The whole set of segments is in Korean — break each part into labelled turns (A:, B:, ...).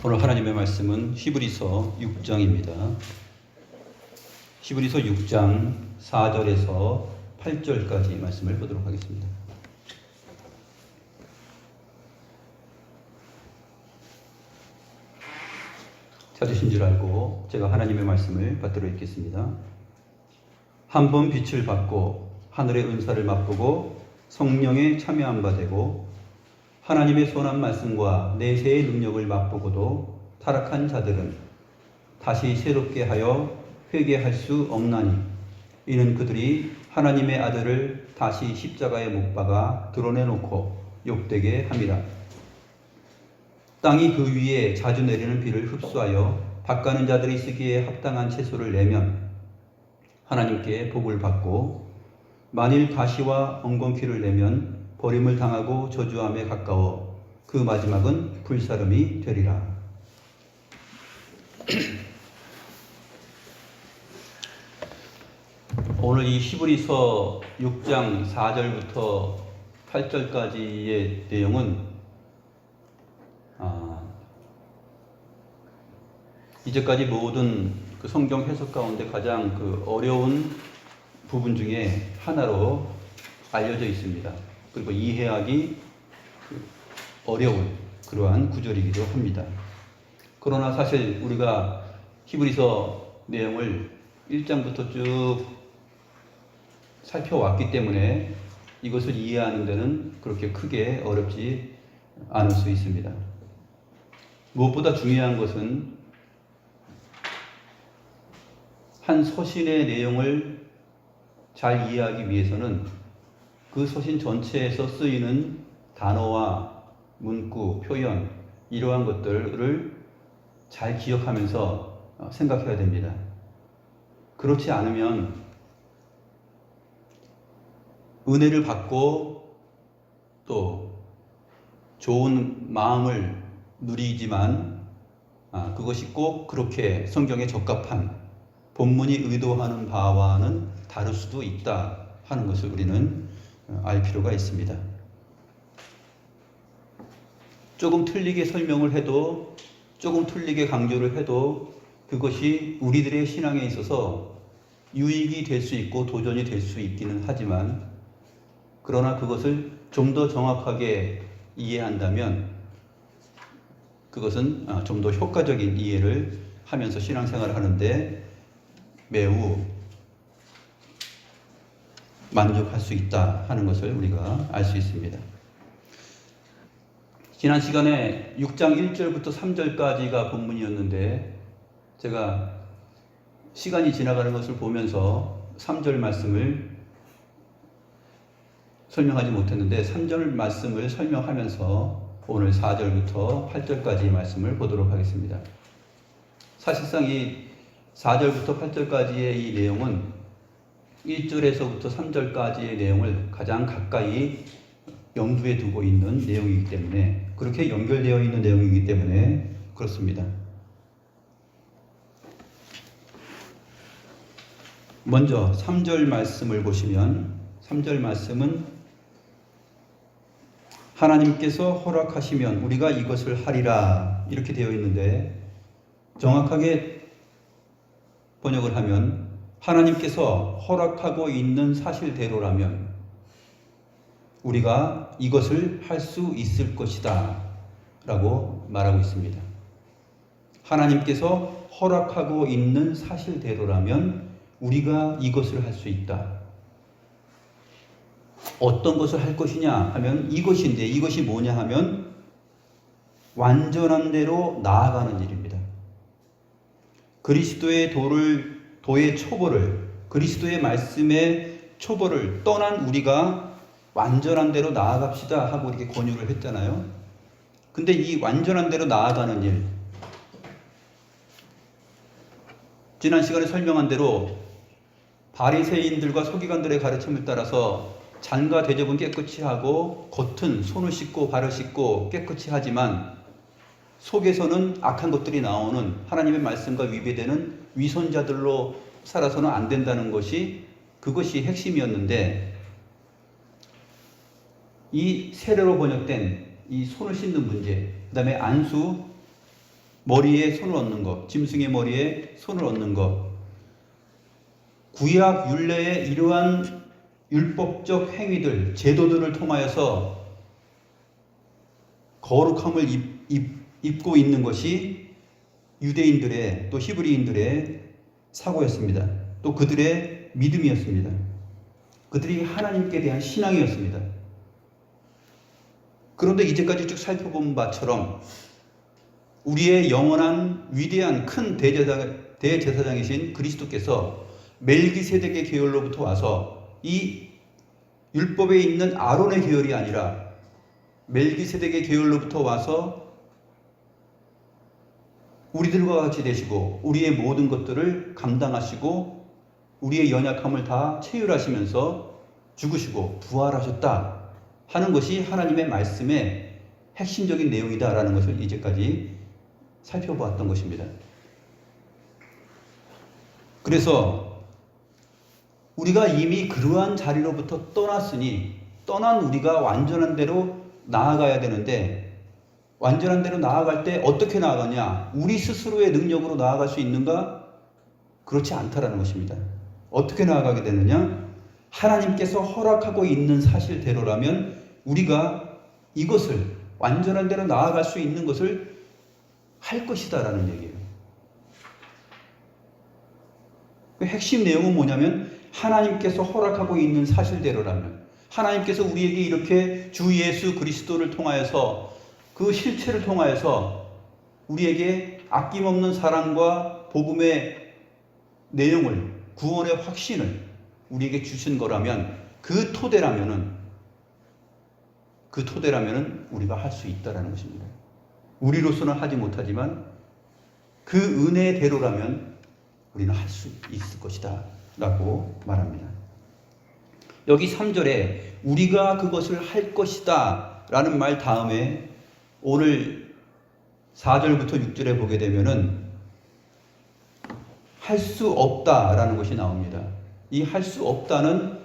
A: 오늘 하나님의 말씀은 히브리서 6장입니다. 히브리서 6장 4절에서 8절까지 말씀을 보도록 하겠습니다. 찾으신 줄 알고 제가 하나님의 말씀을 받들어 읽겠습니다. 한 번 빛을 받고 하늘의 은사를 맛보고 성령에 참여한 바 되고 하나님의 선한 말씀과 내세의 능력을 맛보고도 타락한 자들은 다시 새롭게 하여 회개할 수 없나니 이는 그들이 하나님의 아들을 다시 십자가에 못 박아 드러내놓고 욕되게 함이라. 땅이 그 위에 자주 내리는 비를 흡수하여 밭가는 자들이 쓰기에 합당한 채소를 내면 하나님께 복을 받고 만일 가시와 엉겅퀴를 내면 버림을 당하고 저주함에 가까워 그 마지막은 불사름이 되리라. 오늘 이 히브리서 6장 4절부터 8절까지의 내용은 이제까지 모든 그 성경 해석 가운데 가장 그 어려운 부분 중에 하나로 알려져 있습니다. 그리고 이해하기 어려운 그러한 구절이기도 합니다. 그러나 사실 우리가 히브리서 내용을 1장부터 쭉 살펴왔기 때문에 이것을 이해하는 데는 그렇게 크게 어렵지 않을 수 있습니다. 무엇보다 중요한 것은 한 서신의 내용을 잘 이해하기 위해서는 그 서신 전체에서 쓰이는 단어와 문구, 표현 이러한 것들을 잘 기억하면서 생각해야 됩니다. 그렇지 않으면 은혜를 받고 또 좋은 마음을 누리지만 그것이 꼭 그렇게 성경에 적합한 본문이 의도하는 바와는 다를 수도 있다 하는 것을 우리는 알 필요가 있습니다. 조금 틀리게 설명을 해도 조금 틀리게 강조를 해도 그것이 우리들의 신앙에 있어서 유익이 될 수 있고 도전이 될 수 있기는 하지만 그러나 그것을 좀 더 정확하게 이해한다면 그것은 좀 더 효과적인 이해를 하면서 신앙생활을 하는데 매우 만족할 수 있다 하는 것을 우리가 알 수 있습니다. 지난 시간에 6장 1절부터 3절까지가 본문이었는데 제가 시간이 지나가는 것을 보면서 3절 말씀을 설명하지 못했는데 3절 말씀을 설명하면서 오늘 4절부터 8절까지 말씀을 보도록 하겠습니다. 사실상 이 4절부터 8절까지의 이 내용은 1절에서부터 3절까지의 내용을 가장 가까이 염두에 두고 있는 내용이기 때문에 그렇게 연결되어 있는 내용이기 때문에 그렇습니다. 먼저 3절 말씀을 보시면 3절 말씀은 하나님께서 허락하시면 우리가 이것을 하리라 이렇게 되어 있는데 정확하게 번역을 하면 하나님께서 허락하고 있는 사실대로라면 우리가 이것을 할 수 있을 것이다 라고 말하고 있습니다. 하나님께서 허락하고 있는 사실대로라면 우리가 이것을 할 수 있다. 어떤 것을 할 것이냐 하면 이것인데 이것이 뭐냐 하면 완전한 대로 나아가는 일입니다. 그리스도의 도의 초보를 그리스도의 말씀의 초보를 떠난 우리가 완전한 대로 나아갑시다 하고 이렇게 권유를 했잖아요. 근데 이 완전한 대로 나아가는 일 지난 시간에 설명한 대로 바리새인들과 서기관들의 가르침을 따라서 잔과 대접은 깨끗이 하고 겉은 손을 씻고 발을 씻고 깨끗이 하지만 속에서는 악한 것들이 나오는 하나님의 말씀과 위배되는 위선자들로 살아서는 안 된다는 것이 그것이 핵심이었는데 이 세례로 번역된 이 손을 씻는 문제, 그 다음에 안수, 머리에 손을 얹는 것, 짐승의 머리에 손을 얹는 것, 구약 율례의 이러한 율법적 행위들, 제도들을 통하여서 거룩함을 입고 있는 것이 유대인들의 또 히브리인들의 사고였습니다. 또 그들의 믿음이었습니다. 그들이 하나님께 대한 신앙이었습니다. 그런데 이제까지 쭉 살펴본 바처럼 우리의 영원한 위대한 큰 대제사장이신 그리스도께서 멜기세덱의 계열로부터 와서 이 율법에 있는 아론의 계열이 아니라 멜기세덱의 계열로부터 와서 우리들과 같이 되시고 우리의 모든 것들을 감당하시고 우리의 연약함을 다 체휼하시면서 죽으시고 부활하셨다 하는 것이 하나님의 말씀의 핵심적인 내용이다라는 것을 이제까지 살펴보았던 것입니다. 그래서 우리가 이미 그러한 자리로부터 떠났으니 떠난 우리가 완전한 대로 나아가야 되는데 완전한 대로 나아갈 때 어떻게 나아가냐? 우리 스스로의 능력으로 나아갈 수 있는가? 그렇지 않다라는 것입니다. 어떻게 나아가게 되느냐? 하나님께서 허락하고 있는 사실대로라면 우리가 이것을 완전한 대로 나아갈 수 있는 것을 할 것이다라는 얘기예요. 그 핵심 내용은 뭐냐면 하나님께서 허락하고 있는 사실대로라면 하나님께서 우리에게 이렇게 주 예수 그리스도를 통하여서 그 실체를 통하여서 우리에게 아낌없는 사랑과 복음의 내용을 구원의 확신을 우리에게 주신 거라면 그 토대라면은 우리가 할 수 있다라는 것입니다. 우리로서는 하지 못하지만 그 은혜대로라면 우리는 할 수 있을 것이다 라고 말합니다. 여기 3절에 우리가 그것을 할 것이다 라는 말 다음에 오늘 4절부터 6절에 보게 되면은 할 수 없다라는 것이 나옵니다. 이 할 수 없다는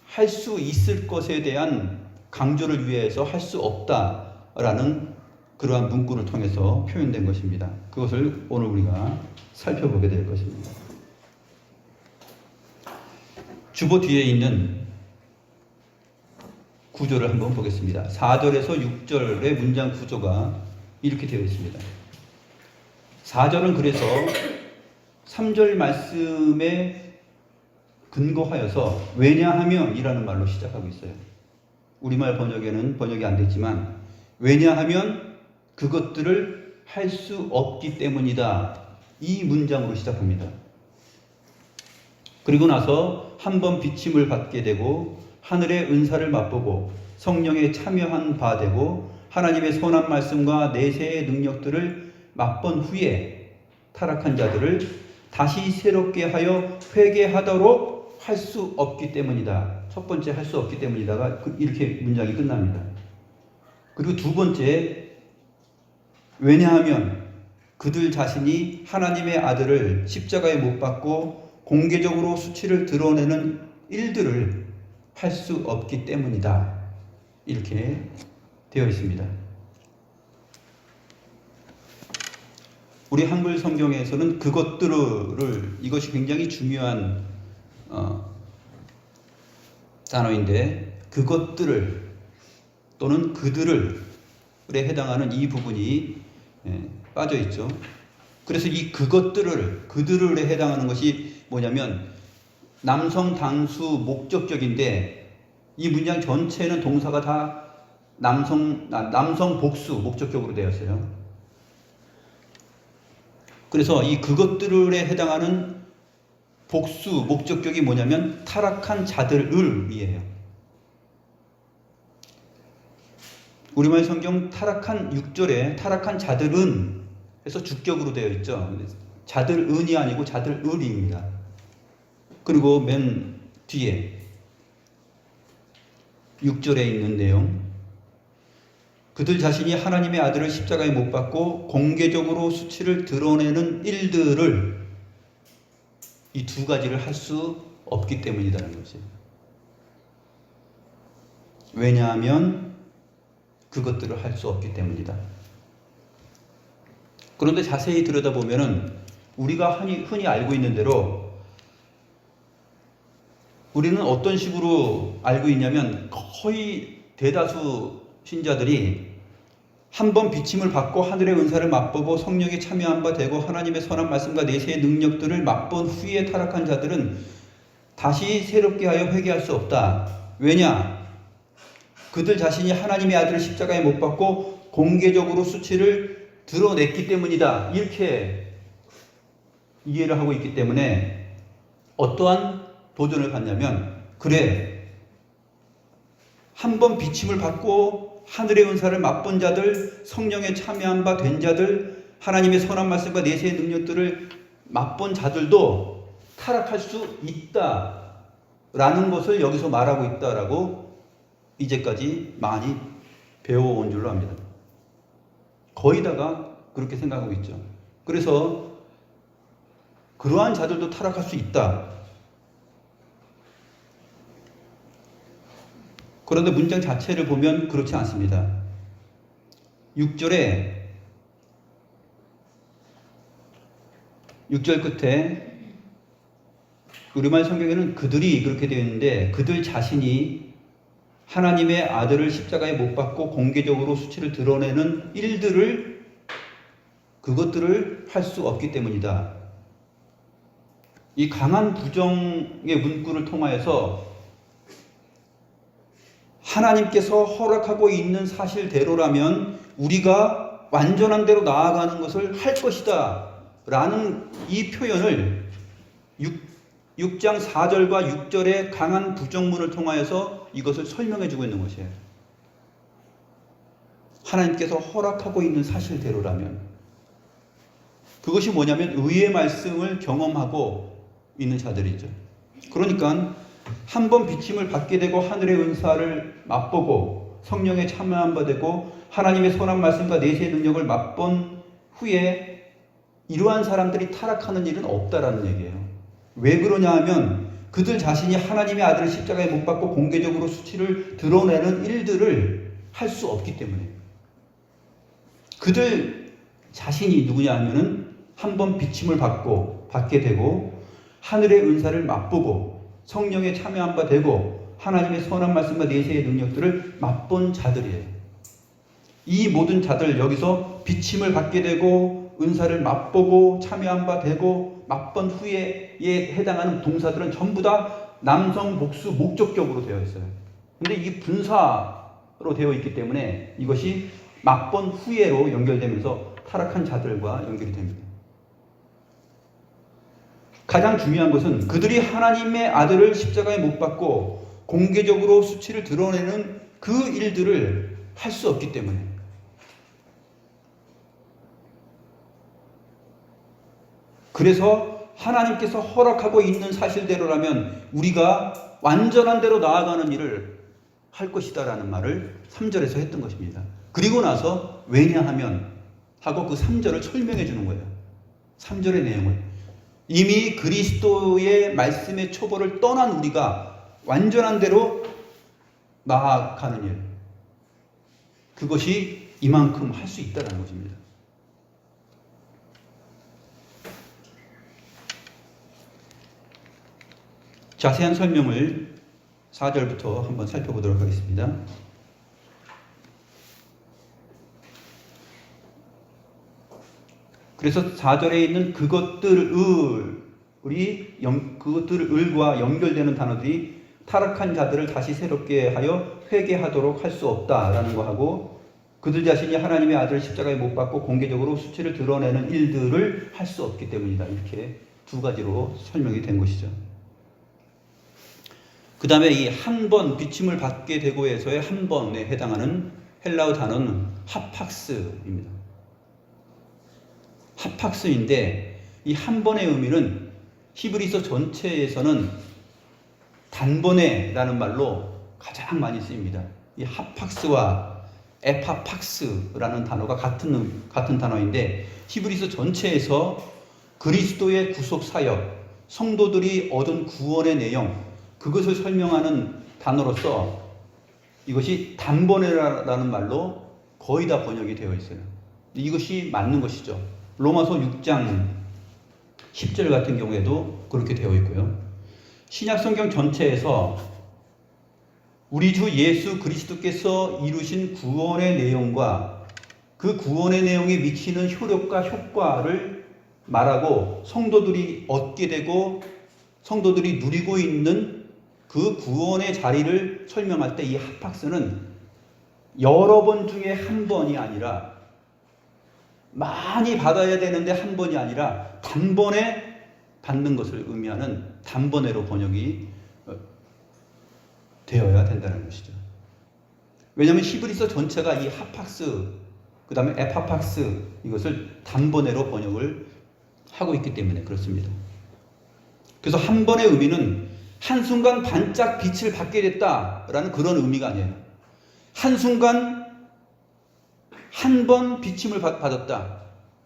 A: 할 수 있을 것에 대한 강조를 위해서 할 수 없다라는 그러한 문구를 통해서 표현된 것입니다. 그것을 오늘 우리가 살펴보게 될 것입니다. 주보 뒤에 있는 구조를 한번 보겠습니다. 4절에서 6절의 문장 구조가 이렇게 되어 있습니다. 4절은 그래서 3절 말씀에 근거하여서 왜냐하면 이라는 말로 시작하고 있어요. 우리말 번역에는 번역이 안 됐지만 왜냐하면 그것들을 할 수 없기 때문이다. 이 문장으로 시작합니다. 그리고 나서 한번 비침을 받게 되고 하늘의 은사를 맛보고 성령에 참여한 바 되고 하나님의 선한 말씀과 내세의 능력들을 맛본 후에 타락한 자들을 다시 새롭게 하여 회개하도록 할 수 없기 때문이다. 첫 번째 할 수 없기 때문이다가 이렇게 문장이 끝납니다. 그리고 두 번째 왜냐하면 그들 자신이 하나님의 아들을 십자가에 못 박고 공개적으로 수치를 드러내는 일들을 할 수 없기 때문이다. 이렇게 되어 있습니다. 우리 한글 성경에서는 그것들을 이것이 굉장히 중요한 단어인데 그것들을 또는 그들을에 해당하는 이 부분이 빠져 있죠. 그래서 이 그들을에 해당하는 것이 뭐냐면 남성 단수 목적격인데 이 문장 전체는 동사가 다 남성 복수 목적격으로 되어 있어요. 그래서 이 그것들에 해당하는 복수 목적격이 뭐냐면 타락한 자들을이에요. 우리말 성경 타락한 6절에 타락한 자들은 해서 주격으로 되어 있죠. 자들은이 아니고 자들을입니다. 그리고 맨 뒤에 6절에 있는 내용 그들 자신이 하나님의 아들을 십자가에 못 박고 공개적으로 수치를 드러내는 일들을 이 두 가지를 할 수 없기 때문이라는 것이에요. 왜냐하면 그것들을 할 수 없기 때문이다. 그런데 자세히 들여다보면은 우리가 흔히 알고 있는 대로 우리는 어떤 식으로 알고 있냐면 거의 대다수 신자들이 한 번 비침을 받고 하늘의 은사를 맛보고 성령에 참여한 바 되고 하나님의 선한 말씀과 내세의 능력들을 맛본 후에 타락한 자들은 다시 새롭게 하여 회개할 수 없다. 왜냐? 그들 자신이 하나님의 아들을 십자가에 못 박고 공개적으로 수치를 드러냈기 때문이다. 이렇게 이해를 하고 있기 때문에 어떠한 도전을 받냐면, 그래, 한 번 비침을 받고 하늘의 은사를 맛본 자들, 성령에 참여한 바 된 자들, 하나님의 선한 말씀과 내세의 능력들을 맛본 자들도 타락할 수 있다라는 것을 여기서 말하고 있다라고 이제까지 많이 배워온 줄로 압니다. 거의 다가 그렇게 생각하고 있죠. 그래서 그러한 자들도 타락할 수 있다. 그런데 문장 자체를 보면 그렇지 않습니다. 6절 끝에 우리말 성경에는 그들이 그렇게 되어 있는데, 그들 자신이 하나님의 아들을 십자가에 못 박고 공개적으로 수치를 드러내는 그것들을 할 수 없기 때문이다. 이 강한 부정의 문구를 통하여서 하나님께서 허락하고 있는 사실대로라면 우리가 완전한 대로 나아가는 것을 할 것이다 라는 이 표현을 6장 4절과 6절의 강한 부정문을 통하여서 이것을 설명해 주고 있는 것이에요. 하나님께서 허락하고 있는 사실대로라면, 그것이 뭐냐면 의의 말씀을 경험하고 있는 자들이죠. 그러니까 한 번 비침을 받게 되고 하늘의 은사를 맛보고 성령에 참여한 바 되고 하나님의 선한 말씀과 내세의 능력을 맛본 후에 이러한 사람들이 타락하는 일은 없다라는 얘기예요. 왜 그러냐 하면 그들 자신이 하나님의 아들을 십자가에 못 박고 공개적으로 수치를 드러내는 일들을 할 수 없기 때문에. 그들 자신이 누구냐 하면은 한 번 비침을 받게 되고 하늘의 은사를 맛보고 성령에 참여한 바 되고 하나님의 선한 말씀과 내세의 능력들을 맛본 자들이에요. 이 모든 자들, 여기서 비침을 받게 되고 은사를 맛보고 참여한 바 되고 맛본 후에에 해당하는 동사들은 전부 다 남성 복수 목적격으로 되어 있어요. 근데 이게 분사로 되어 있기 때문에 이것이 맛본 후에로 연결되면서 타락한 자들과 연결이 됩니다. 가장 중요한 것은 그들이 하나님의 아들을 십자가에 못 박고 공개적으로 수치를 드러내는 그 일들을 할 수 없기 때문에. 그래서 하나님께서 허락하고 있는 사실대로라면 우리가 완전한 대로 나아가는 일을 할 것이다라는 말을 3절에서 했던 것입니다. 그리고 나서 왜냐하면 하고 그 3절을 설명해 주는 거예요. 3절의 내용을. 이미 그리스도의 말씀의 초보를 떠난 우리가 완전한 대로 나아가는 일, 그것이 이만큼 할 수 있다는 것입니다. 자세한 설명을 4절부터 한번 살펴보도록 하겠습니다. 그래서 4절에 있는 그것들을과 연결되는 단어들이 타락한 자들을 다시 새롭게 하여 회개하도록 할 수 없다라는 거하고, 그들 자신이 하나님의 아들을 십자가에 못 박고 공개적으로 수치를 드러내는 일들을 할 수 없기 때문이다. 이렇게 두 가지로 설명이 된 것이죠. 그 다음에 이 한 번 비침을 받게 되고에서의 한 번에 해당하는 헬라어 단어는 하팍스입니다. 하팍스인데 이 한 번의 의미는 히브리서 전체에서는 단번에라는 말로 가장 많이 쓰입니다. 이 하팍스와 에파팍스라는 단어가 같은 단어인데 히브리서 전체에서 그리스도의 구속 사역, 성도들이 얻은 구원의 내용, 그것을 설명하는 단어로서 이것이 단번에라는 말로 거의 다 번역이 되어 있어요. 이것이 맞는 것이죠. 로마서 6장 10절 같은 경우에도 그렇게 되어 있고요. 신약 성경 전체에서 우리 주 예수 그리스도께서 이루신 구원의 내용과 그 구원의 내용에 미치는 효력과 효과를 말하고 성도들이 얻게 되고 성도들이 누리고 있는 그 구원의 자리를 설명할 때 이 하팍스는 여러 번 중에 한 번이 아니라 많이 받아야 되는데 한 번이 아니라 단번에 받는 것을 의미하는 단번에로 번역이 되어야 된다는 것이죠. 왜냐하면 히브리서 전체가 이 하팍스, 그 다음에 에파팍스 이것을 단번에로 번역을 하고 있기 때문에 그렇습니다. 그래서 한 번의 의미는 한순간 반짝 빛을 받게 됐다라는 그런 의미가 아니에요. 한순간 한 번 비침을 받았다.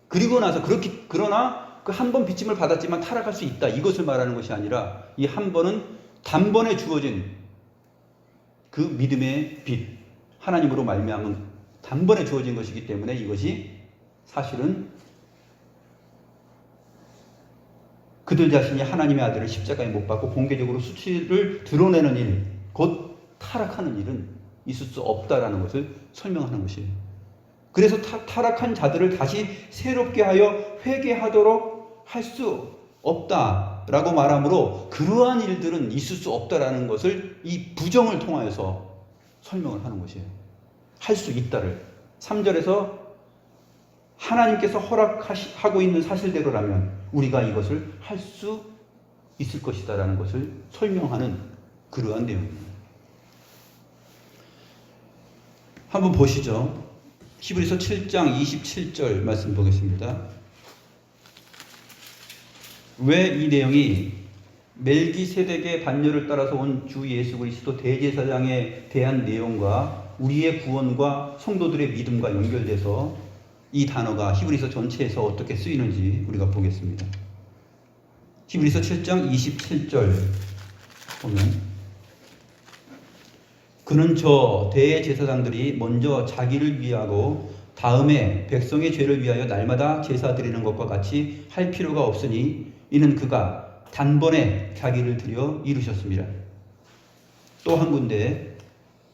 A: 그리고 나서 그러나 그 한 번 비침을 받았지만 타락할 수 있다. 이것을 말하는 것이 아니라 이 한 번은 단번에 주어진 그 믿음의 빛, 하나님으로 말미암은 단번에 주어진 것이기 때문에 이것이 사실은 그들 자신이 하나님의 아들을 십자가에 못 박고 공개적으로 수치를 드러내는 일, 곧 타락하는 일은 있을 수 없다라는 것을 설명하는 것이에요. 그래서 타락한 자들을 다시 새롭게 하여 회개하도록 할 수 없다라고 말하므로 그러한 일들은 있을 수 없다라는 것을 이 부정을 통하여서 설명을 하는 것이에요. 할 수 있다를 3절에서 하나님께서 허락하고 있는 사실대로라면 우리가 이것을 할 수 있을 것이다라는 것을 설명하는 그러한 내용입니다. 한번 보시죠. 히브리서 7장 27절 말씀 보겠습니다. 왜 이 내용이 멜기세덱의 반열을 따라서 온 주 예수 그리스도 대제사장에 대한 내용과 우리의 구원과 성도들의 믿음과 연결돼서 이 단어가 히브리서 전체에서 어떻게 쓰이는지 우리가 보겠습니다. 히브리서 7장 27절 보면 그는 저 대제사장들이 먼저 자기를 위하고 다음에 백성의 죄를 위하여 날마다 제사 드리는 것과 같이 할 필요가 없으니 이는 그가 단번에 자기를 드려 이루셨습니다. 또 한 군데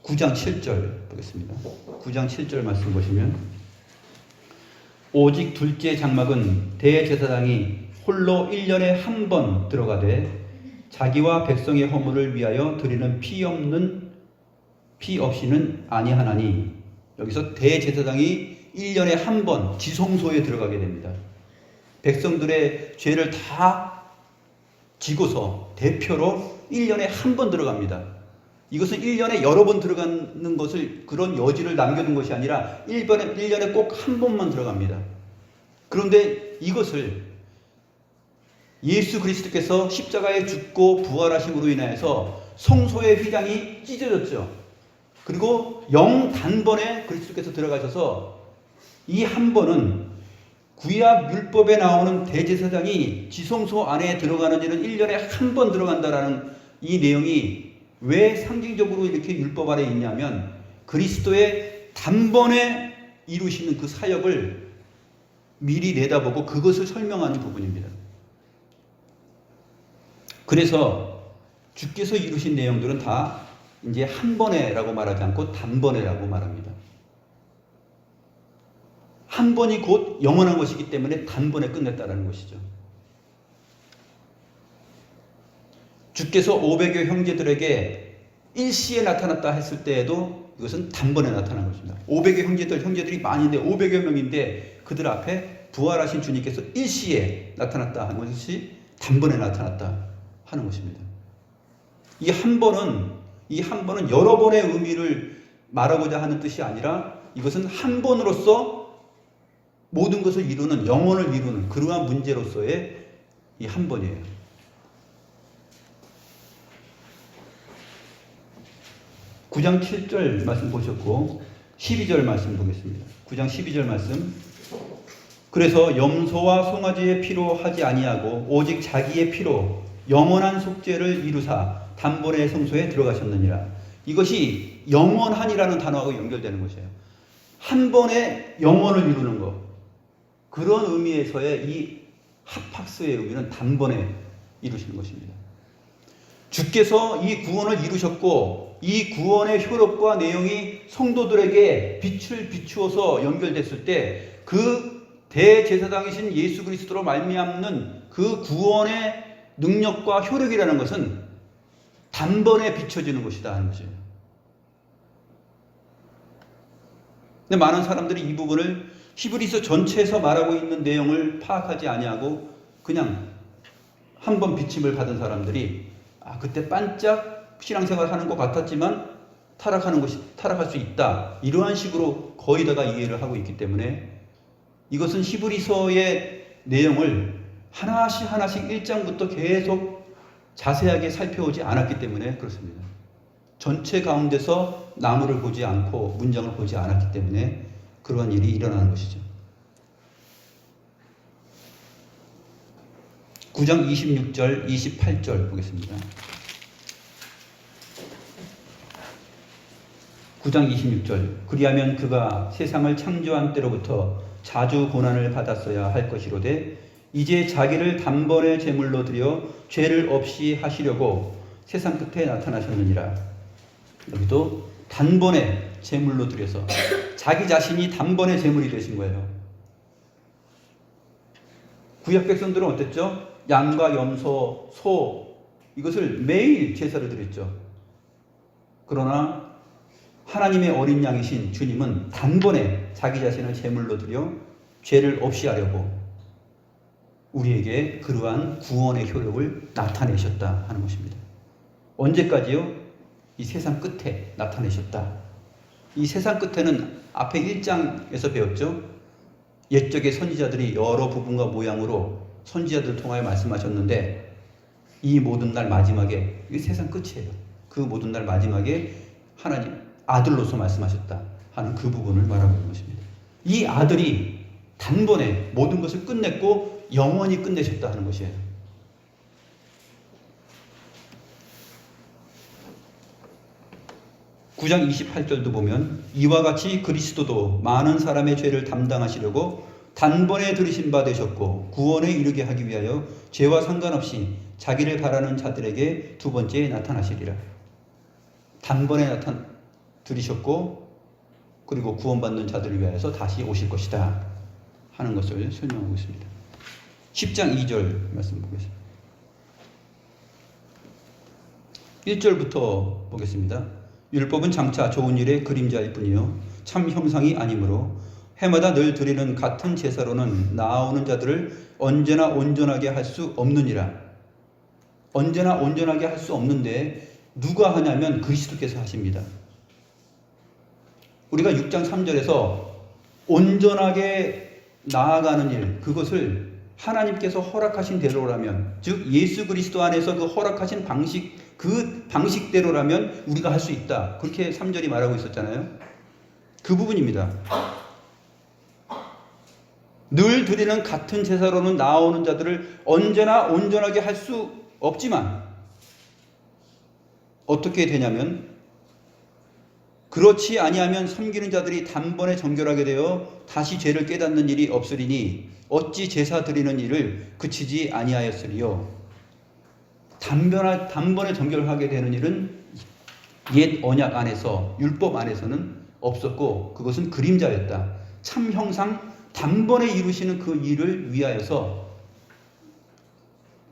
A: 9장 7절 보겠습니다. 9장 7절 말씀 보시면 오직 둘째 장막은 대제사장이 홀로 1년에 한 번 들어가되 자기와 백성의 허물을 위하여 드리는 피 없이는 아니하나니 여기서 대제사장이 1년에 한 번 지성소에 들어가게 됩니다. 백성들의 죄를 다 지고서 대표로 1년에 한 번 들어갑니다. 이것은 1년에 여러 번 들어가는 것을 그런 여지를 남겨둔 것이 아니라 1년에 꼭 한 번만 들어갑니다. 그런데 이것을 예수 그리스도께서 십자가에 죽고 부활하심으로 인하여서 성소의 휘장이 찢어졌죠. 그리고 단번에 그리스도께서 들어가셔서 이 한 번은 구약 율법에 나오는 대제사장이 지성소 안에 들어가는 일은 1년에 한 번 들어간다라는 이 내용이 왜 상징적으로 이렇게 율법 아래 있냐면 그리스도의 단번에 이루시는 그 사역을 미리 내다보고 그것을 설명하는 부분입니다. 그래서 주께서 이루신 내용들은 다 이제 한 번에라고 말하지 않고 단번에라고 말합니다. 한 번이 곧 영원한 것이기 때문에 단번에 끝냈다는 것이죠. 주께서 500여 형제들에게 일시에 나타났다 했을 때에도 이것은 단번에 나타난 것입니다. 500여 형제들이 많은데 500여 명인데 그들 앞에 부활하신 주님께서 일시에 나타났다 하는 것이 단번에 나타났다 하는 것입니다. 이 한 번은 여러 번의 의미를 말하고자 하는 뜻이 아니라 이것은 한 번으로서 모든 것을 이루는 영혼을 이루는 그러한 문제로서의 이 한 번이에요. (9장 7절) 말씀 보셨고 12절 말씀 보겠습니다. 9장 12절 말씀 그래서 염소와 송아지의 피로 하지 아니하고 오직 자기의 피로 영원한 속죄를 이루사 단번에 성소에 들어가셨느니라. 이것이 영원한이라는 단어하고 연결되는 것이에요. 한 번에 영원을 이루는 것. 그런 의미에서의 이 합학스의 의미는 단번에 이루시는 것입니다. 주께서 이 구원을 이루셨고 이 구원의 효력과 내용이 성도들에게 빛을 비추어서 연결됐을 때 그 대제사장이신 예수 그리스도로 말미암는 그 구원의 능력과 효력이라는 것은 단번에 비춰지는 것이다 하는 것이에요. 근데 많은 사람들이 이 부분을 히브리서 전체에서 말하고 있는 내용을 파악하지 아니하고 그냥 한 번 비침을 받은 사람들이 그때 반짝 신앙생활 하는 것 같았지만 타락할 수 있다. 이러한 식으로 거의 다가 이해를 하고 있기 때문에 이것은 히브리서의 내용을 하나씩 1장부터 계속 자세하게 살펴오지 않았기 때문에 그렇습니다. 전체 가운데서 나무를 보지 않고 문장을 보지 않았기 때문에 그러한 일이 일어나는 것이죠. 9장 26절, 28절 보겠습니다. 9장 26절 그리하면 그가 세상을 창조한 때로부터 자주 고난을 받았어야 할 것이로되 이제 자기를 단번에 제물로 드려 죄를 없이 하시려고 세상 끝에 나타나셨느니라. 여기도 단번에 제물로 드려서 자기 자신이 단번에 제물이 되신 거예요. 구약 백성들은 어땠죠? 양과 염소, 소 이것을 매일 제사를 드렸죠. 그러나 하나님의 어린 양이신 주님은 단번에 자기 자신을 제물로 드려 죄를 없이 하려고 우리에게 그러한 구원의 효력을 나타내셨다 하는 것입니다. 언제까지요? 이 세상 끝에 나타내셨다. 이 세상 끝에는 앞에 1장에서 배웠죠. 옛적의 선지자들이 여러 부분과 모양으로 선지자들을 통하여 말씀하셨는데 이 모든 날 마지막에 이게 세상 끝이에요. 그 모든 날 마지막에 하나님 아들로서 말씀하셨다 하는 그 부분을 말하고 있는 것입니다. 이 아들이 단번에 모든 것을 끝냈고 영원히 끝내셨다 하는 것이에요. (9장 28절도) 보면 이와 같이 그리스도도 많은 사람의 죄를 담당하시려고 단번에 들이신 바 되셨고 구원에 이르게 하기 위하여 죄와 상관없이 자기를 바라는 자들에게 두 번째 나타나시리라. 단번에 들이셨고 그리고 구원받는 자들을 위하여서 다시 오실 것이다 하는 것을 설명하고 있습니다. 10장 2절 말씀 보겠습니다. 1절부터 보겠습니다. 율법은 장차 좋은 일의 그림자일 뿐이요 참 형상이 아니므로 해마다 늘 드리는 같은 제사로는 나아오는 자들을 언제나 온전하게 할 수 없느니라. 언제나 온전하게 할 수 없는데 누가 하냐면 그리스도께서 하십니다. 우리가 6장 3절에서 온전하게 나아가는 일, 그것을 하나님께서 허락하신 대로라면, 즉 예수 그리스도 안에서 그 허락하신 방식, 그 방식대로라면 우리가 할 수 있다. 그렇게 3절이 말하고 있었잖아요. 그 부분입니다. 늘 드리는 같은 제사로는 나오는 자들을 언제나 온전하게 할 수 없지만 어떻게 되냐면 그렇지 아니하면 섬기는 자들이 단번에 정결하게 되어 다시 죄를 깨닫는 일이 없으리니 어찌 제사 드리는 일을 그치지 아니하였으리요. 단번에 정결하게 되는 일은 옛 언약 안에서 율법 안에서는 없었고 그것은 그림자였다. 참 형상 단번에 이루시는 그 일을 위하여서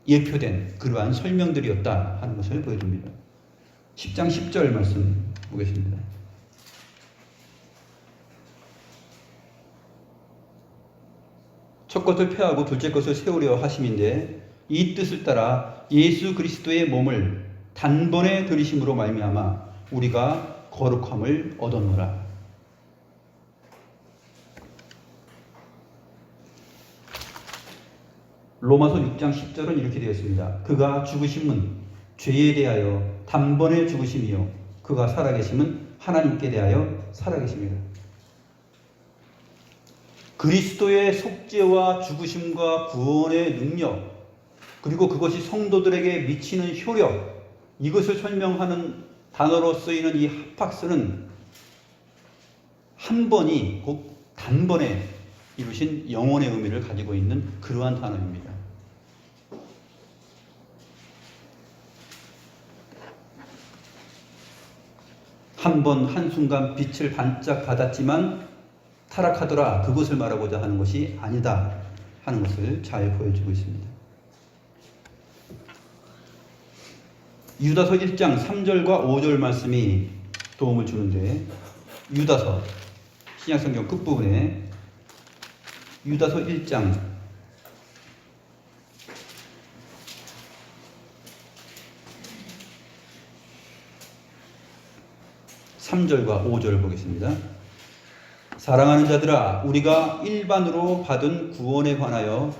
A: 예표된 그러한 설명들이었다 하는 것을 보여줍니다. 10장 10절 말씀 보겠습니다. 첫 것을 폐하고 둘째 것을 세우려 하심인데 이 뜻을 따라 예수 그리스도의 몸을 단번에 들이심으로 말미암아 우리가 거룩함을 얻었노라. 로마서 6장 10절은 이렇게 되어 있습니다. 그가 죽으심은 죄에 대하여 단번에 죽으심이요 그가 살아계심은 하나님께 대하여 살아계심이라. 그리스도의 속죄와 죽으심과 구원의 능력, 그리고 그것이 성도들에게 미치는 효력, 이것을 설명하는 단어로 쓰이는 이 하팍스는 한 번이 곧 단번에 이루신 영원의 의미를 가지고 있는 그러한 단어입니다. 한 번 한순간 빛을 반짝 받았지만 타락하더라, 그것을 말하고자 하는 것이 아니다 하는 것을 잘 보여주고 있습니다. 유다서 1장 3절과 5절 말씀이 도움을 주는데, 유다서 신약성경 끝부분에 유다서 1장 3절과 5절을 보겠습니다. 사랑하는 자들아, 우리가 일반으로 받은 구원에 관하여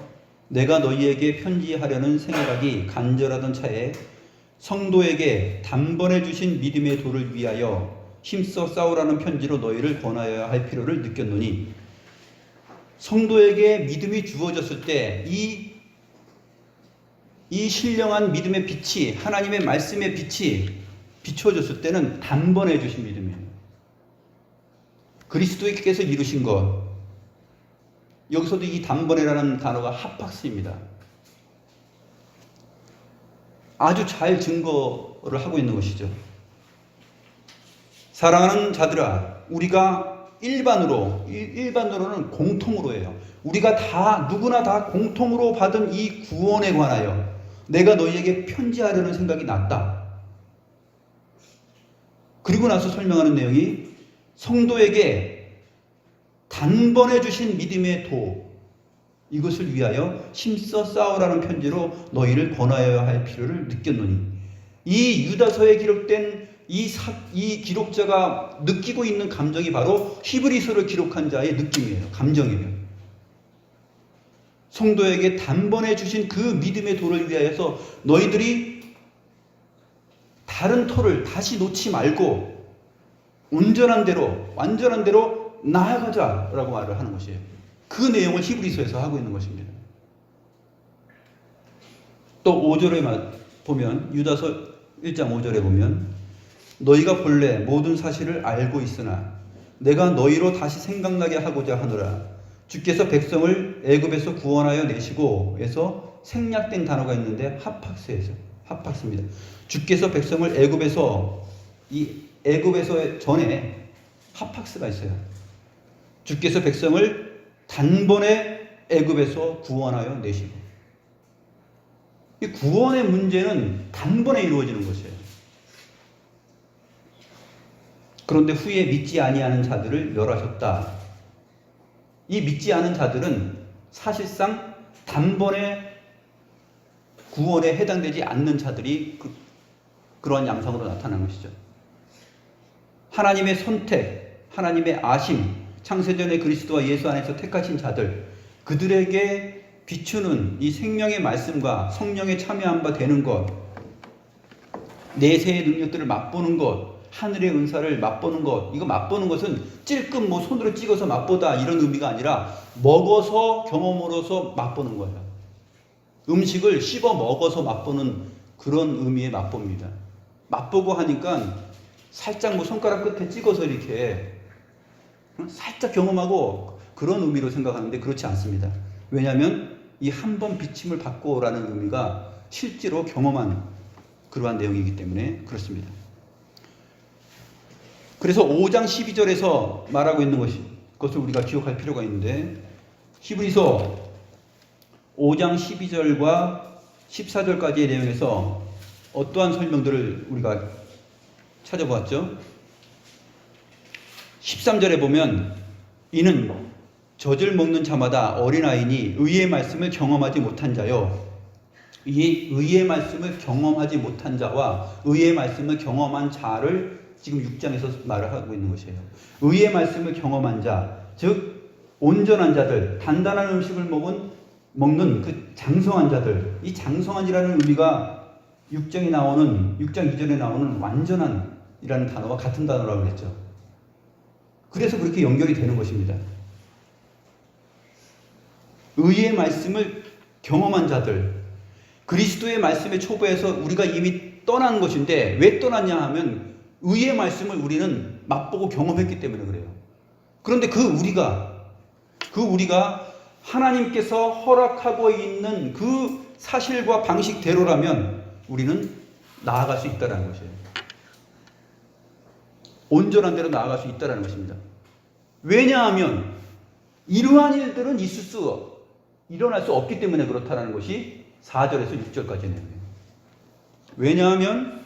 A: 내가 너희에게 편지하려는 생각이 간절하던 차에 성도에게 단번에 주신 믿음의 도를 위하여 힘써 싸우라는 편지로 너희를 권하여야 할 필요를 느꼈노니, 성도에게 믿음이 주어졌을 때 이 신령한 믿음의 빛이, 하나님의 말씀의 빛이 비춰졌을 때는 단번에 주신 믿음이에요. 그리스도께서 이루신 것. 여기서도 이 단번에라는 단어가 합학스입니다. 아주 잘 증거를 하고 있는 것이죠. 사랑하는 자들아, 우리가 일반으로는 공통으로 해요. 우리가 다, 누구나 다 공통으로 받은 이 구원에 관하여 내가 너희에게 편지하려는 생각이 났다. 그리고 나서 설명하는 내용이 성도에게 단번에 주신 믿음의 도, 이것을 위하여 힘써 싸우라는 편지로 너희를 권하여야 할 필요를 느꼈노니, 이 유다서에 기록된 이 기록자가 느끼고 있는 감정이 바로 히브리서를 기록한 자의 느낌이에요. 감정이에요. 성도에게 단번에 주신 그 믿음의 도를 위하여서 너희들이 다른 터를 다시 놓지 말고 완전한 대로 나아가자라고 말을 하는 것이에요. 그 내용을 히브리서에서 하고 있는 것입니다. 또 5절에 보면, 유다서 1장 5절에 보면, 너희가 본래 모든 사실을 알고 있으나 내가 너희로 다시 생각나게 하고자 하노라. 주께서 백성을 애굽에서 구원하여 내시고 에서 생략된 단어가 있는데 합학스입니다. 주께서 백성을 애굽에서 전에 합학스가 있어요. 주께서 백성을 단번에 애굽에서 구원하여 내시고, 이 구원의 문제는 단번에 이루어지는 것이에요. 그런데 후에 믿지 아니하는 자들을 멸하셨다. 이 믿지 않은 자들은 사실상 단번에 구원에 해당되지 않는 자들이 그러한 양상으로 나타난 것이죠. 하나님의 선택, 하나님의 아심, 창세전에 그리스도와 예수 안에서 택하신 자들, 그들에게 비추는 이 생명의 말씀과 성령에 참여한 바 되는 것, 내세의 능력들을 맛보는 것, 하늘의 은사를 맛보는 것, 이거 맛보는 것은 찔끔 손으로 찍어서 맛보다 이런 의미가 아니라 먹어서 경험으로서 맛보는 거예요. 음식을 씹어 먹어서 맛보는 그런 의미의 맛봅니다. 맛보고 하니까 살짝 손가락 끝에 찍어서 이렇게 살짝 경험하고 그런 의미로 생각하는데 그렇지 않습니다. 왜냐하면 이 한 번 비침을 받고라는 의미가 실제로 경험한 그러한 내용이기 때문에 그렇습니다. 그래서 5장 12절에서 말하고 있는 것을 우리가 기억할 필요가 있는데, 히브리서 5장 12절과 14절까지의 내용에서 어떠한 설명들을 우리가 찾아보았죠? 13절에 보면, 이는 젖을 먹는 자마다 어린아이니 의의 말씀을 경험하지 못한 자요. 이 의의 말씀을 경험하지 못한 자와 의의 말씀을 경험한 자를 지금 6장에서 말을 하고 있는 것이에요. 의의 말씀을 경험한 자, 즉 온전한 자들, 단단한 음식을 먹는 그 장성한 자들, 이 장성한이라는 의미가 6장 2절에 나오는 완전한이라는 단어와 같은 단어라고 그랬죠. 그래서 그렇게 연결이 되는 것입니다. 의의 말씀을 경험한 자들, 그리스도의 말씀의 초보에서 우리가 이미 떠난 것인데, 왜 떠났냐 하면 의의 말씀을 우리는 맛보고 경험했기 때문에 그래요. 그런데 그 그 우리가 하나님께서 허락하고 있는 그 사실과 방식대로라면 우리는 나아갈 수 있다는 것이에요. 온전한 대로 나아갈 수 있다는 것입니다. 왜냐하면 이러한 일들은 일어날 수 없기 때문에 그렇다는 것이 4절에서 6절까지 내용이에요. 왜냐하면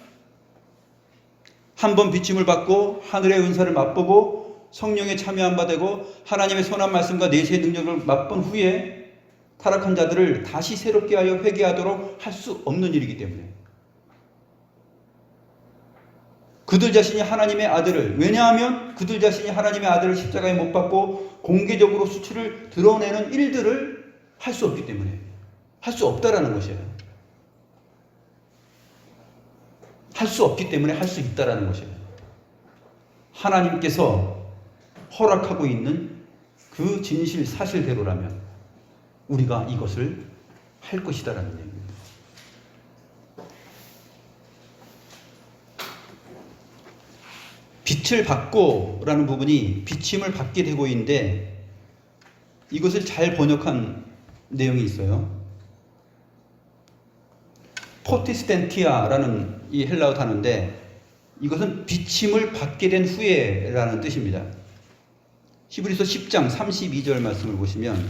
A: 한 번 비침을 받고 하늘의 은사를 맛보고 성령에 참여한 바 되고 하나님의 선한 말씀과 내세의 능력을 맛본 후에 타락한 자들을 다시 새롭게 하여 회개하도록 할 수 없는 일이기 때문에 그들 자신이 하나님의 아들을, 왜냐하면 그들 자신이 하나님의 아들을 십자가에 못 박고 공개적으로 수치를 드러내는 일들을 할 수 없기 때문에 할 수 없다라는 것이에요. 할 수 없기 때문에 할 수 있다라는 것이에요. 하나님께서 허락하고 있는 그 진실 사실대로라면 우리가 이것을 할 것이다라는 얘기입니다. 빛을 받고 라는 부분이 비침을 받게 되고 있는데 이것을 잘 번역한 내용이 있어요. 포티스텐티아라는 이 헬라어 단어인데 이것은 비침을 받게 된 후에라는 뜻입니다. 히브리서 10장 32절 말씀을 보시면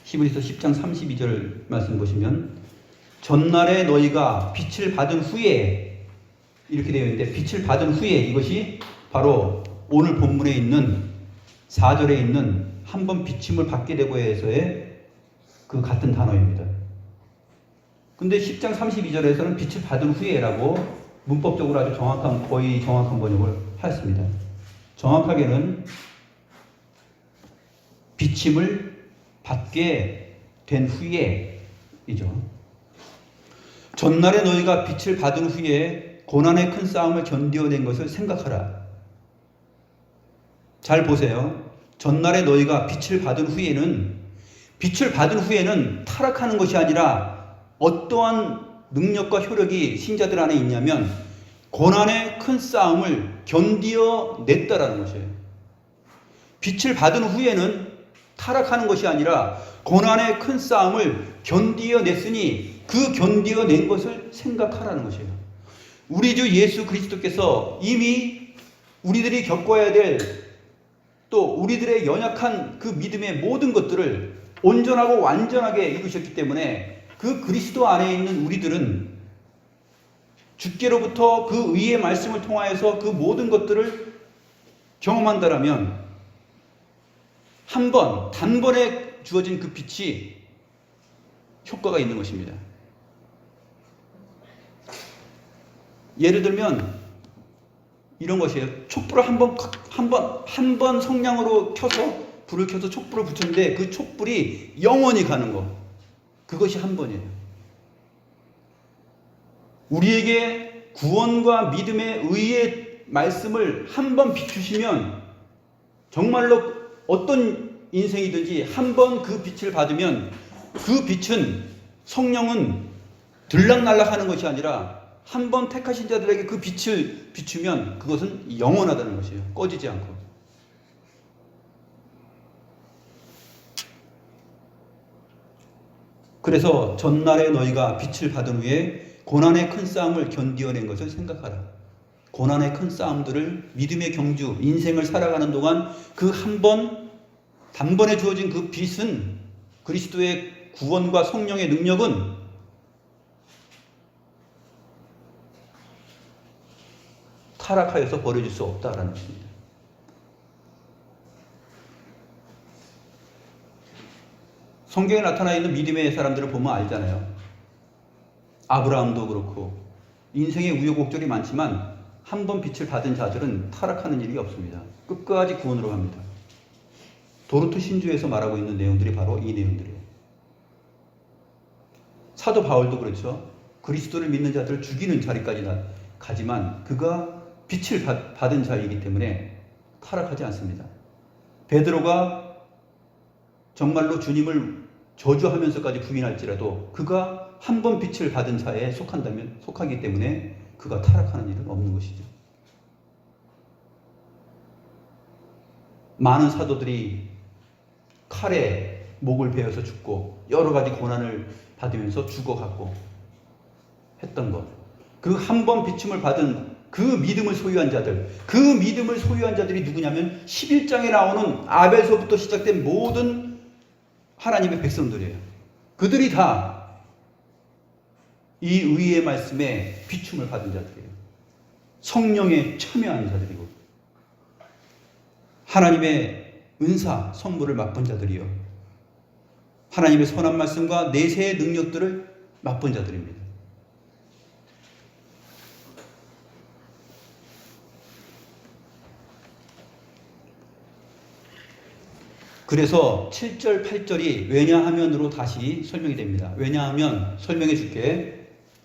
A: 히브리서 10장 32절 말씀 보시면 전날에 너희가 빛을 받은 후에 이렇게 되어 있는데 빛을 받은 후에 이것이 바로 오늘 본문에 있는 4절에 있는 한 번 비침을 받게 되고 해서의 그 같은 단어입니다. 근데 10장 32절에서는 빛을 받은 후에라고 문법적으로 아주 거의 정확한 번역을 하였습니다. 정확하게는 비침을 받게 된 후에이죠. 전날에 너희가 빛을 받은 후에 고난의 큰 싸움을 견디어낸 것을 생각하라. 잘 보세요. 전날에 너희가 빛을 받은 후에는 타락하는 것이 아니라 어떠한 능력과 효력이 신자들 안에 있냐면 고난의 큰 싸움을 견디어냈다라는 것이에요. 빛을 받은 후에는 타락하는 것이 아니라 고난의 큰 싸움을 견디어냈으니 그 견디어낸 것을 생각하라는 것이에요. 우리 주 예수 그리스도께서 이미 우리들이 겪어야 될 또 우리들의 연약한 그 믿음의 모든 것들을 온전하고 완전하게 이루셨기 때문에 그 그리스도 안에 있는 우리들은 주께로부터 그 의의 말씀을 통하여서 그 모든 것들을 경험한다라면 한 번, 단번에 주어진 그 빛이 효과가 있는 것입니다. 예를 들면 이런 것이에요. 촛불을 한 번 성냥으로 불을 켜서 촛불을 붙였는데 그 촛불이 영원히 가는 것. 그것이 한 번이에요. 우리에게 구원과 믿음의 의의 말씀을 한 번 비추시면 정말로 어떤 인생이든지 한 번 그 빛을 받으면 그 빛은 성령은 들락날락하는 것이 아니라 한 번 택하신 자들에게 그 빛을 비추면 그것은 영원하다는 것이에요. 꺼지지 않고. 그래서 전날에 너희가 빛을 받은 후에 고난의 큰 싸움을 견디어낸 것을 생각하라. 고난의 큰 싸움들을 믿음의 경주, 인생을 살아가는 동안 그 한 번, 단번에 주어진 그 빛은 그리스도의 구원과 성령의 능력은 타락하여서 버려질 수 없다라는 것입니다. 성경에 나타나 있는 믿음의 사람들을 보면 알잖아요. 아브라함도 그렇고 인생의 우여곡절이 많지만 한 번 빛을 받은 자들은 타락하는 일이 없습니다. 끝까지 구원으로 갑니다. 도르트 신주에서 말하고 있는 내용들이 바로 이 내용들이에요. 사도 바울도 그렇죠. 그리스도를 믿는 자들을 죽이는 자리까지 가지만 그가 빛을 받은 자이기 때문에 타락하지 않습니다. 베드로가 정말로 주님을 저주하면서까지 부인할지라도 그가 한 번 빛을 받은 자에 속하기 때문에 그가 타락하는 일은 없는 것이죠. 많은 사도들이 칼에 목을 베어서 죽고 여러 가지 고난을 받으면서 죽어갔고 했던 것. 그 한 번 비춤을 받은 그 믿음을 소유한 자들, 그 믿음을 소유한 자들이 누구냐면 11장에 나오는 아벨서부터 시작된 모든 하나님의 백성들이에요. 그들이 다 이 의의 말씀에 비춤을 받은 자들이에요. 성령에 참여한 자들이고 하나님의 은사, 선물을 맛본 자들이요. 하나님의 선한 말씀과 내세의 능력들을 맛본 자들입니다. 그래서 7절, 8절이 왜냐하면으로 다시 설명이 됩니다. 왜냐하면 설명해 줄게.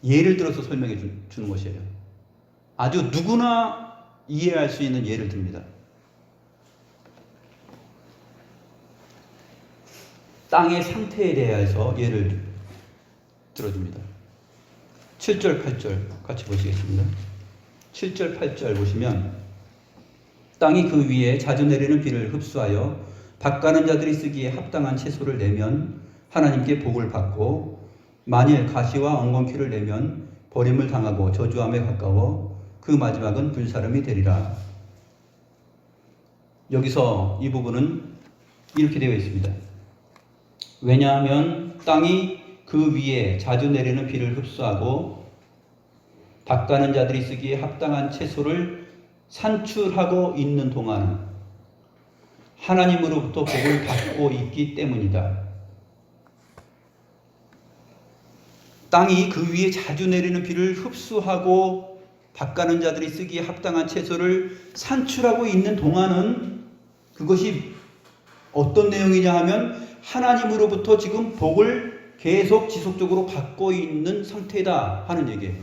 A: 예를 들어서 설명해 주는 것이에요. 아주 누구나 이해할 수 있는 예를 듭니다. 땅의 상태에 대해서 예를 들어줍니다. 7절, 8절 같이 보시겠습니다. 7절, 8절 보시면 땅이 그 위에 자주 내리는 비를 흡수하여 밭가는 자들이 쓰기에 합당한 채소를 내면 하나님께 복을 받고 만일 가시와 엉겅퀴를 내면 버림을 당하고 저주함에 가까워 그 마지막은 불사름이 되리라. 여기서 이 부분은 이렇게 되어 있습니다. 왜냐하면 땅이 그 위에 자주 내리는 비를 흡수하고 밭가는 자들이 쓰기에 합당한 채소를 산출하고 있는 동안 하나님으로부터 복을 받고 있기 때문이다. 땅이 그 위에 자주 내리는 비를 흡수하고 밭가는 자들이 쓰기에 합당한 채소를 산출하고 있는 동안은 그것이 어떤 내용이냐 하면 하나님으로부터 지금 복을 계속 지속적으로 받고 있는 상태다 하는 얘기예요.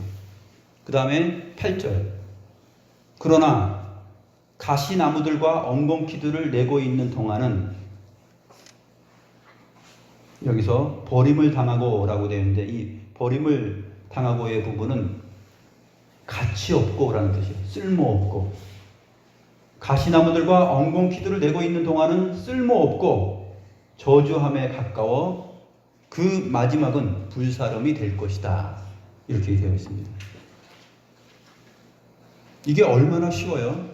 A: 그 다음에 8절. 그러나 가시나무들과 엉겅퀴들을 내고 있는 동안은 여기서 버림을 당하고 라고 되어 있는데 이 버림을 당하고의 부분은 가치 없고 라는 뜻이에요. 쓸모없고. 가시나무들과 엉겅퀴들을 내고 있는 동안은 쓸모없고 저주함에 가까워 그 마지막은 불사름이 될 것이다. 이렇게 되어 있습니다. 이게 얼마나 쉬워요?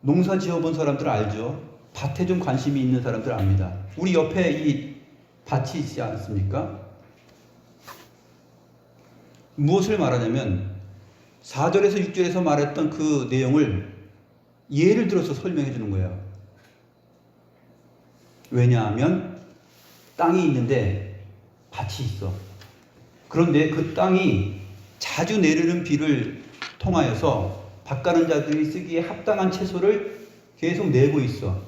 A: 농사 지어본 사람들 알죠? 밭에 좀 관심이 있는 사람들 압니다. 우리 옆에 이 밭이 있지 않습니까? 무엇을 말하냐면 4절에서 6절에서 말했던 그 내용을 예를 들어서 설명해 주는 거예요. 왜냐하면 땅이 있는데 밭이 있어. 그런데 그 땅이 자주 내리는 비를 통하여서 밭가는 자들이 쓰기에 합당한 채소를 계속 내고 있어.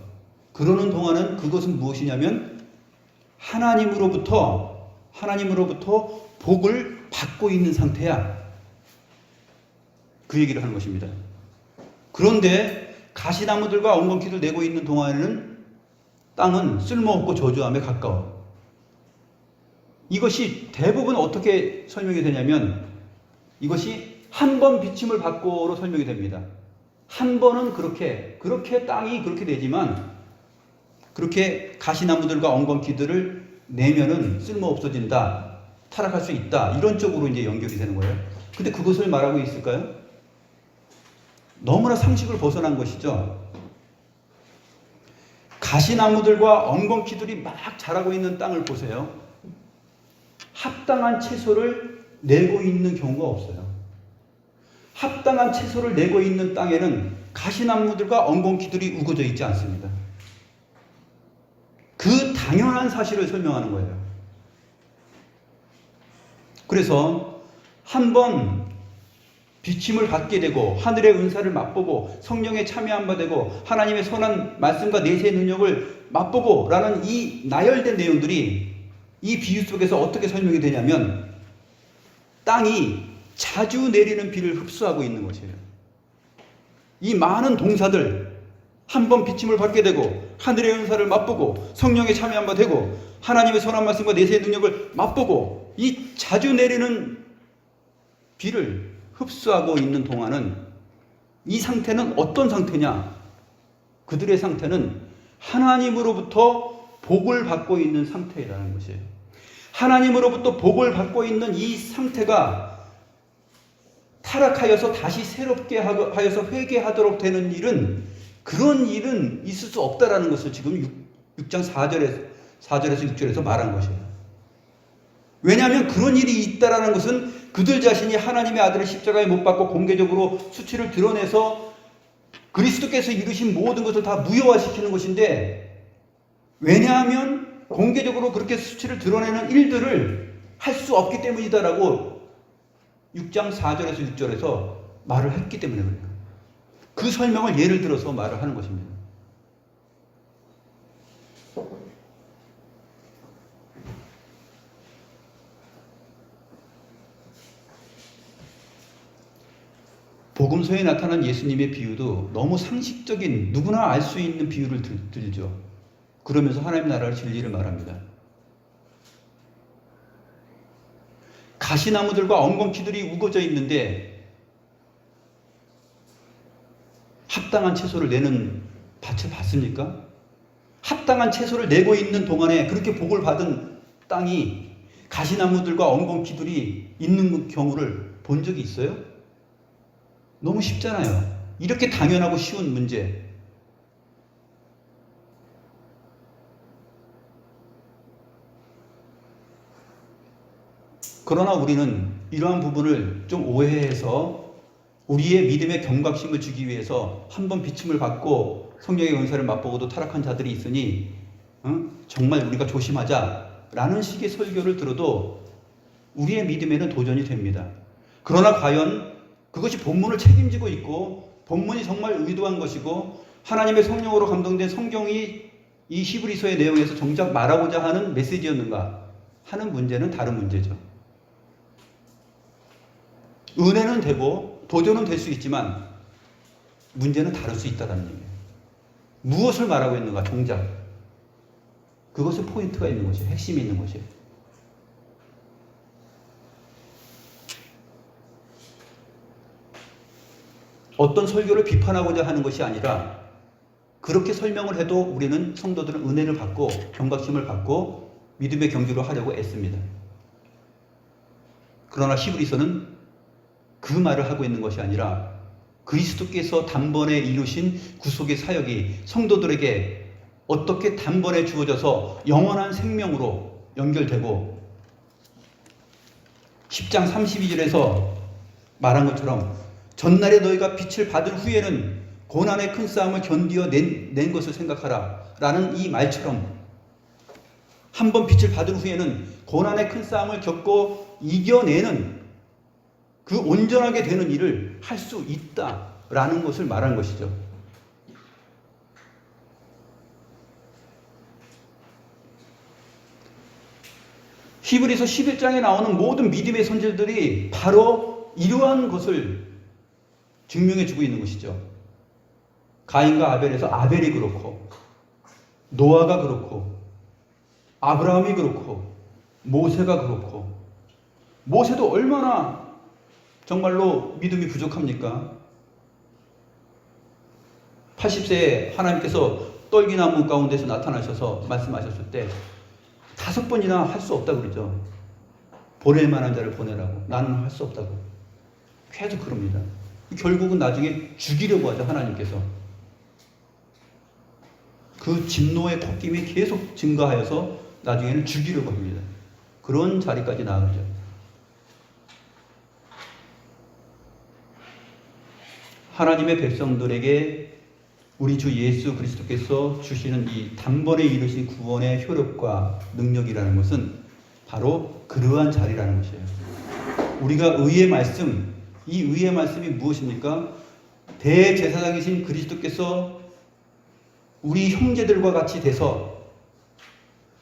A: 그러는 동안은 그것은 무엇이냐면 하나님으로부터 복을 받고 있는 상태야. 그 얘기를 하는 것입니다. 그런데 가시나무들과 엉겅퀴를 내고 있는 동안에는 땅은 쓸모없고 저주함에 가까워. 이것이 대부분 어떻게 설명이 되냐면 이것이 한 번 비침을 받고로 설명이 됩니다. 한 번은 그렇게 땅이 그렇게 되지만 그렇게 가시나무들과 엉겅퀴들을 내면은 쓸모 없어진다, 타락할 수 있다, 이런 쪽으로 이제 연결이 되는 거예요. 근데 그것을 말하고 있을까요? 너무나 상식을 벗어난 것이죠. 가시나무들과 엉겅퀴들이 막 자라고 있는 땅을 보세요. 합당한 채소를 내고 있는 경우가 없어요. 합당한 채소를 내고 있는 땅에는 가시나무들과 엉겅퀴들이 우거져 있지 않습니다. 그 당연한 사실을 설명하는 거예요. 그래서 한번 비침을 받게 되고 하늘의 은사를 맛보고 성령에 참여한 바 되고 하나님의 선한 말씀과 내세의 능력을 맛보고 라는 이 나열된 내용들이 이 비유 속에서 어떻게 설명이 되냐면 땅이 자주 내리는 비를 흡수하고 있는 것이에요. 이 많은 동사들 한번 비침을 받게 되고 하늘의 은사를 맛보고 성령에 참여한 바 되고 하나님의 선한 말씀과 내세의 능력을 맛보고 이 자주 내리는 비를 흡수하고 있는 동안은 이 상태는 어떤 상태냐? 그들의 상태는 하나님으로부터 복을 받고 있는 상태라는 것이에요. 하나님으로부터 복을 받고 있는 이 상태가 타락하여서 다시 새롭게 하여서 회개하도록 되는 일은, 그런 일은 있을 수 없다라는 것을 지금 6장 4절에서 6절에서 말한 것이에요. 왜냐하면 그런 일이 있다라는 것은 그들 자신이 하나님의 아들을 십자가에 못 박고 공개적으로 수치를 드러내서 그리스도께서 이루신 모든 것을 다 무효화시키는 것인데, 왜냐하면 공개적으로 그렇게 수치를 드러내는 일들을 할 수 없기 때문이다라고 6장 4절에서 6절에서 말을 했기 때문에 그래요. 그 설명을 예를 들어서 말을 하는 것입니다. 복음서에 나타난 예수님의 비유도 너무 상식적인, 누구나 알 수 있는 비유를 들죠. 그러면서 하나님 나라의 진리를 말합니다. 가시나무들과 엉겅퀴들이 우거져 있는데 합당한 채소를 내는 밭을 봤습니까? 합당한 채소를 내고 있는 동안에 그렇게 복을 받은 땅이 가시나무들과 엉겅퀴들이 있는 경우를 본 적이 있어요? 너무 쉽잖아요. 이렇게 당연하고 쉬운 문제. 그러나 우리는 이러한 부분을 좀 오해해서 우리의 믿음의 경각심을 주기 위해서 한번 비침을 받고 성령의 은사를 맛보고도 타락한 자들이 있으니 정말 우리가 조심하자라는 식의 설교를 들어도 우리의 믿음에는 도전이 됩니다. 그러나 과연 그것이 본문을 책임지고 있고 본문이 정말 의도한 것이고 하나님의 성령으로 감동된 성경이 이 히브리서의 내용에서 정작 말하고자 하는 메시지였는가 하는 문제는 다른 문제죠. 은혜는 되고 도전은 될 수 있지만 문제는 다를 수 있다는 얘기예요. 무엇을 말하고 있는가 정작 그것에 포인트가 있는 것이에요. 핵심이 있는 것이에요. 어떤 설교를 비판하고자 하는 것이 아니라 그렇게 설명을 해도 우리는 성도들은 은혜를 받고 경각심을 받고 믿음의 경주를 하려고 애씁니다. 그러나 히브리서는 그 말을 하고 있는 것이 아니라 그리스도께서 단번에 이루신 구속의 사역이 성도들에게 어떻게 단번에 주어져서 영원한 생명으로 연결되고 10장 32절에서 말한 것처럼 전날에 너희가 빛을 받은 후에는 고난의 큰 싸움을 견디어 낸 것을 생각하라 라는 이 말처럼 한번 빛을 받은 후에는 고난의 큰 싸움을 겪고 이겨내는 그 온전하게 되는 일을 할 수 있다라는 것을 말한 것이죠. 히브리서 11장에 나오는 모든 믿음의 선지자들이 바로 이러한 것을 증명해 주고 있는 것이죠. 가인과 아벨에서 아벨이 그렇고 노아가 그렇고 아브라함이 그렇고 모세가 그렇고 모세도 얼마나 정말로 믿음이 부족합니까? 80세에 하나님께서 떨기나무 가운데서 나타나셔서 말씀하셨을 때 5번이나 할 수 없다고 그러죠. 보낼 만한 자를 보내라고. 나는 할 수 없다고. 계속 그럽니다. 결국은 나중에 죽이려고 하죠. 하나님께서. 그 진노의 콧김이 계속 증가하여서 나중에는 죽이려고 합니다. 그런 자리까지 나아가죠. 하나님의 백성들에게 우리 주 예수 그리스도께서 주시는 이 단번에 이루신 구원의 효력과 능력이라는 것은 바로 그러한 자리라는 것이에요. 우리가 의의 말씀, 이 의의 말씀이 무엇입니까? 대제사장이신 그리스도께서 우리 형제들과 같이 돼서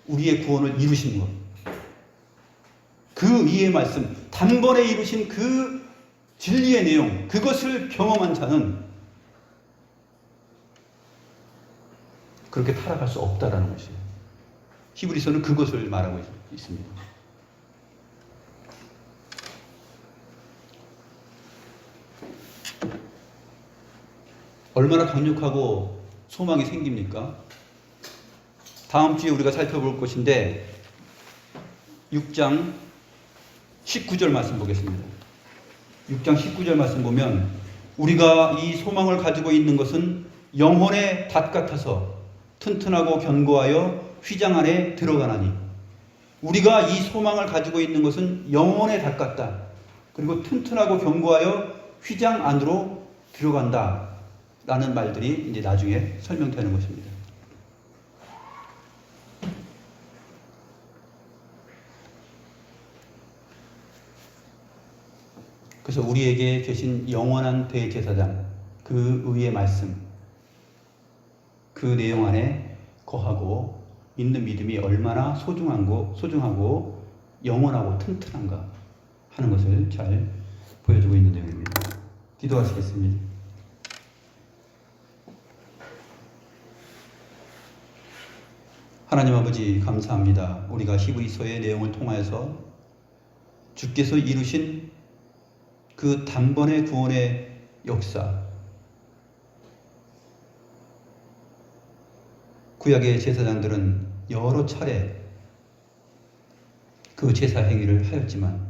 A: 우리의 구원을 이루신 것. 그 의의 말씀, 단번에 이루신 그 진리의 내용, 그것을 경험한 자는 그렇게 타락할 수 없다라는 것이에요. 히브리서는 그것을 말하고 있습니다. 얼마나 강력하고 소망이 생깁니까? 다음 주에 우리가 살펴볼 것인데 6장 19절 말씀 보겠습니다. 6장 19절 말씀 보면 우리가 이 소망을 가지고 있는 것은 영혼의 닷 같아서 튼튼하고 견고하여 휘장 안에 들어가나니, 우리가 이 소망을 가지고 있는 것은 영혼의 닷 같다. 그리고 튼튼하고 견고하여 휘장 안으로 들어간다. 라는 말들이 이제 나중에 설명되는 것입니다. 그래서 우리에게 계신 영원한 대제사장, 그 의의 말씀, 그 내용 안에 거하고 있는 믿음이 얼마나 소중하고 영원하고 튼튼한가 하는 것을 잘 보여주고 있는 내용입니다. 기도하시겠습니다. 하나님 아버지, 감사합니다. 우리가 히브리서의 내용을 통하여서 주께서 이루신 그 단번의 구원의 역사, 구약의 제사장들은 여러 차례 그 제사 행위를 하였지만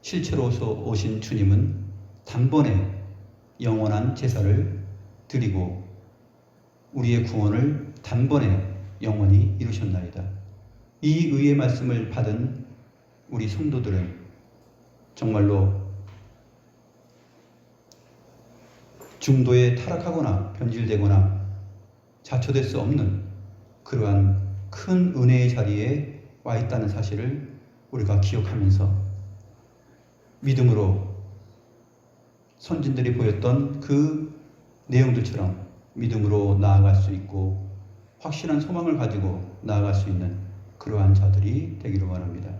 A: 실체로서 오신 주님은 단번에 영원한 제사를 드리고 우리의 구원을 단번에 영원히 이루셨나이다. 이 의의 말씀을 받은 우리 성도들은 정말로 중도에 타락하거나 변질되거나 자초될 수 없는 그러한 큰 은혜의 자리에 와 있다는 사실을 우리가 기억하면서 믿음으로 선진들이 보였던 그 내용들처럼 믿음으로 나아갈 수 있고 확실한 소망을 가지고 나아갈 수 있는 그러한 자들이 되기를 원합니다.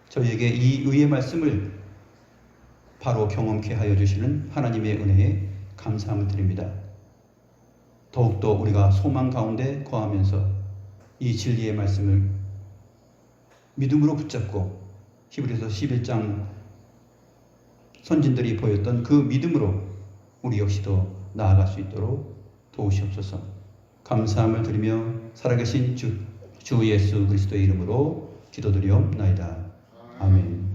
A: 저희에게 이 의의 말씀을 바로 경험케 하여 주시는 하나님의 은혜에 감사함을 드립니다. 더욱더 우리가 소망 가운데 거하면서 이 진리의 말씀을 믿음으로 붙잡고 히브리서 11장 선진들이 보였던 그 믿음으로 우리 역시도 나아갈 수 있도록 도우시옵소서. 감사함을 드리며 살아계신 주 예수 그리스도의 이름으로 기도드리옵나이다. 아멘.